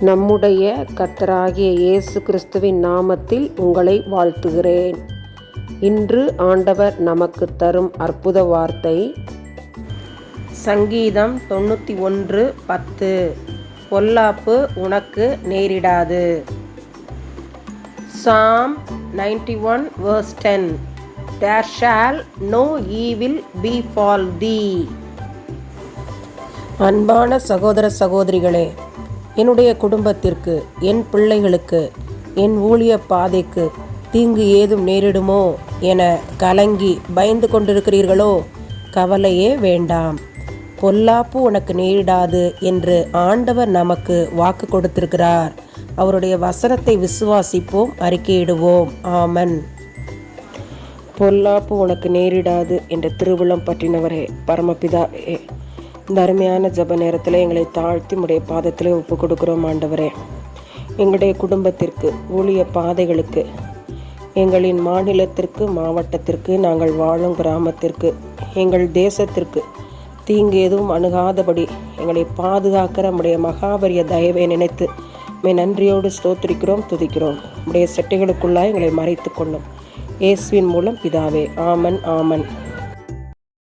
நம்முடைய கர்த்தராகிய இயேசு கிறிஸ்துவின் நாமத்தில் உங்களை வாழ்த்துகிறேன். இன்று ஆண்டவர் நமக்கு தரும் அற்புத வார்த்தை சங்கீதம் 91:10. பொல்லாப்பு உனக்கு நேரிடாது. Psalm 91:10. There shall no evil befall thee. அன்பான சகோதர சகோதரிகளே, என்னுடைய குடும்பத்திற்கு, என் பிள்ளைகளுக்கு, என் ஊழிய பாதைக்கு தீங்கு ஏதும் நேரிடுமோ என கலங்கி பயந்து கொண்டிருக்கிறீர்களோ? கவலையே வேண்டாம். பொல்லாப்பு உனக்கு நேரிடாது என்று ஆண்டவர் நமக்கு வாக்கு கொடுத்திருக்கிறார். அவருடைய வசனத்தை விசுவாசிப்போம், அறிக்கையிடுவோம். ஆமன். பொல்லாப்பு உனக்கு நேரிடாது என்ற திருவுளம் பற்றினவரே, பரமபிதாவே, இந்த அருமையான ஜப நேரத்தில் எங்களை தாழ்த்தி உடைய பாதத்திலே ஒப்பு கொடுக்கிறோம். ஆண்டவரே, எங்களுடைய குடும்பத்திற்கு, ஊழிய பாதைகளுக்கு, எங்களின் மாநிலத்திற்கு, மாவட்டத்திற்கு, நாங்கள் வாழும் கிராமத்திற்கு, எங்கள் தேசத்திற்கு தீங்கு எதுவும் அணுகாதபடி எங்களை பாதுகாக்கிற நம்முடைய மகாபரிய தயவை நினைத்து நன்றியோடு ஸ்தோத்திரிக்கிறோம், துதிக்கிறோம். நம்முடைய செட்டைகளுக்குள்ளாய் எங்களை மறைத்து கொள்ளும். இயேசுவின் மூலம் பிதாவே. ஆமன், ஆமன்.